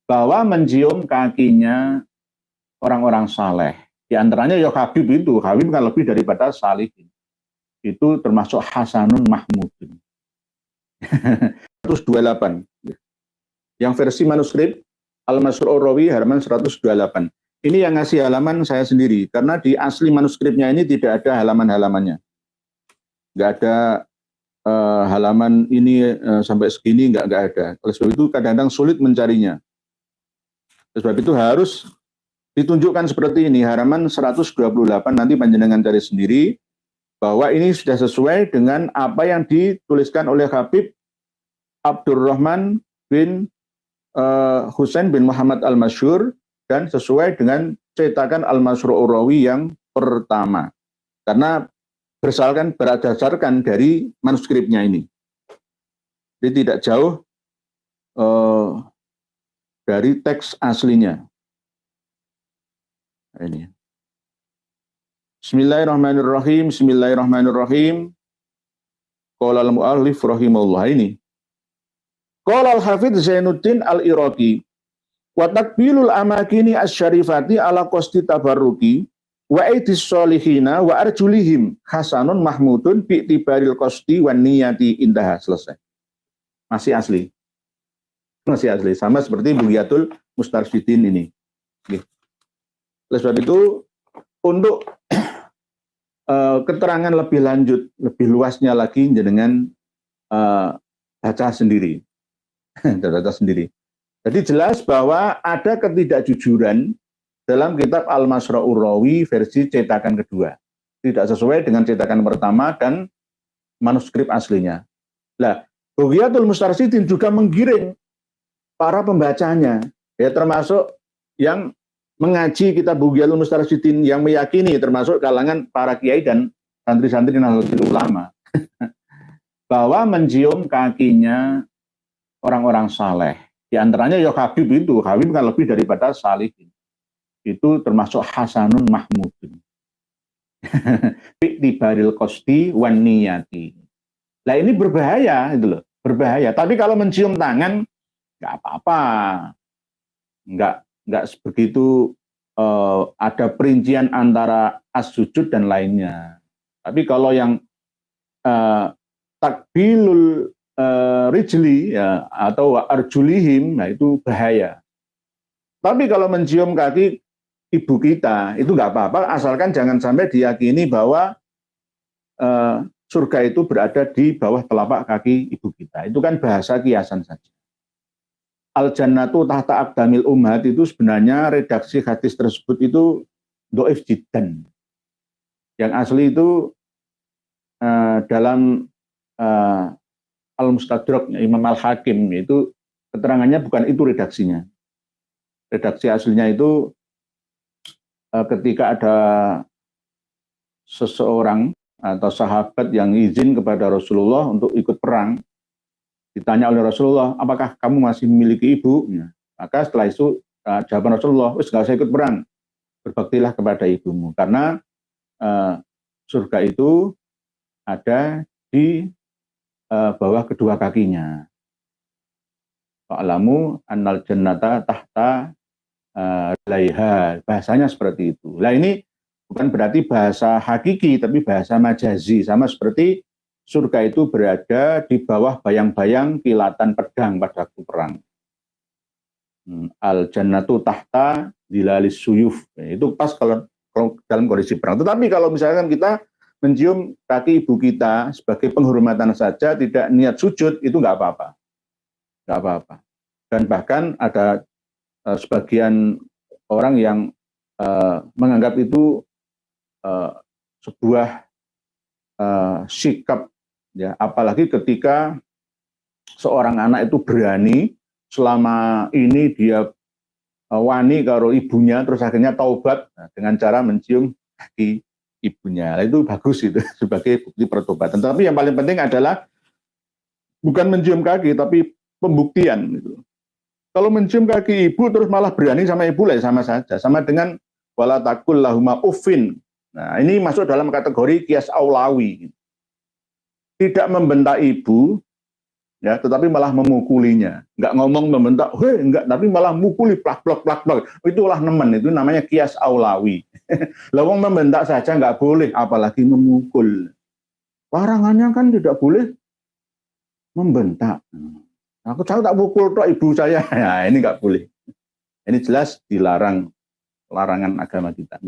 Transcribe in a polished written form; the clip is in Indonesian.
bahwa mencium kakinya orang-orang saleh. Di antaranya ya Habib itu. Habib kan lebih daripada salihin. Itu termasuk Hasanun Mahmudun. 128. Yang versi manuskrip Al-Masrur-Rawi halaman 128. Ini yang ngasih halaman saya sendiri. Karena di asli manuskripnya ini tidak ada halaman-halamannya. Nggak ada halaman ini sampai segini, nggak ada. Oleh sebab itu kadang-kadang sulit mencarinya. Oleh sebab itu harus ditunjukkan seperti ini, halaman 128, nanti panjenengan cari sendiri, bahwa ini sudah sesuai dengan apa yang dituliskan oleh Habib Abdurrahman bin Husain bin Muhammad Al-Masyhur, dan sesuai dengan cetakan Al-Masrur-Rawi yang pertama. Karena berdasarkan dari manuskripnya ini. Jadi tidak jauh dari teks aslinya. Ini. Bismillahirrahmanirrahim. Bismillahirrahmanirrahim. Qala al-mu'allif rahimahullah. Ini. Qala al-Hafidz Zainuddin al-Iraqi wa takbilul amakini asy-syarifati ala qasdi tabarruki wa aidis solihina wa arjulihim hasanun mahmudun bi tibaril qasdi wan niyati intaha. Selesai. Masih asli. Masih asli. Sama seperti Bugyatul Mustarsyidin ini. Oke. Oleh sebab itu, untuk keterangan lebih lanjut, lebih luasnya lagi dengan baca sendiri. Baca sendiri. Jadi jelas bahwa ada ketidakjujuran dalam kitab Al-Masrur-Rawi versi cetakan kedua. Tidak sesuai dengan cetakan pertama dan manuskrip aslinya. Nah, Bugyatul Mustarsyidin juga menggiring para pembacanya, ya termasuk yang mengaji kitab Bugyatul Mustarsyidin, yang meyakini termasuk kalangan para kiai dan santri-santri Nahdlatul Ulama bahwa mencium kakinya orang-orang saleh. Di antaranya ya Habib itu. Habib kan lebih daripada salihin. Itu termasuk Hasanun Mahmudun. Bi'tibaril qasdi wan niyati. Nah ini berbahaya itu loh, berbahaya. Tapi kalau mencium tangan nggak apa-apa. Nggak begitu ada perincian antara as-sujud dan lainnya. Tapi kalau yang takbilul rijli ya, atau arjulihim, nah itu bahaya. Tapi kalau mencium kaki ibu kita itu nggak apa-apa, asalkan jangan sampai diyakini bahwa surga itu berada di bawah telapak kaki ibu kita. Itu kan bahasa kiasan saja. Al-jannatu tahta aqdamil ummahat itu sebenarnya redaksi hadis tersebut itu dhaif jiddan. Yang asli itu dalam Al-Mustadrak Imam Al-Hakim, itu keterangannya bukan itu redaksinya. Redaksi aslinya itu ketika ada seseorang atau sahabat yang izin kepada Rasulullah untuk ikut perang, ditanya oleh Rasulullah, apakah kamu masih memiliki ibu? Ya. Maka setelah itu jawaban Rasulullah, wis nggak usah ikut perang, berbaktilah kepada ibumu, karena surga itu ada di bawah kedua kakinya. Fa'lamu annal jannata tahta laiha, bahasanya seperti itu. Nah ini bukan berarti bahasa hakiki, tapi bahasa majazi, sama seperti surga itu berada di bawah bayang-bayang kilatan pedang pada waktu perang. Al-jannatu tahta dilalis suyuf. Itu pas kalau dalam kondisi perang. Tetapi kalau misalkan kita mencium kaki ibu kita sebagai penghormatan saja, tidak niat sujud, itu nggak apa-apa. Nggak apa-apa. Dan bahkan ada sebagian orang yang menganggap itu sebuah sikap, ya, apalagi ketika seorang anak itu berani selama ini dia wani karo ibunya, terus akhirnya taubat dengan cara mencium kaki ibunya. Nah, itu bagus itu sebagai bukti pertobatan. Tapi yang paling penting adalah bukan mencium kaki, tapi pembuktian. Gitu. Kalau mencium kaki ibu terus malah berani sama ibu, lah sama saja, sama dengan wala taqul lahuma uffin. Nah, ini masuk dalam kategori qiyas aulawi. Tidak membentak ibu, ya, tetapi malah memukulinya. Nggak ngomong membentak, hei, enggak, tapi malah mukuli, plak, plak, plak, plak. Itulah nemen, itu namanya kias aulawi. Lawang membentak saja nggak boleh, apalagi memukul. Larangannya kan tidak boleh membentak. Saya tak pukul toh ibu saya, nah, ini nggak boleh. Ini jelas dilarang, larangan agama kita.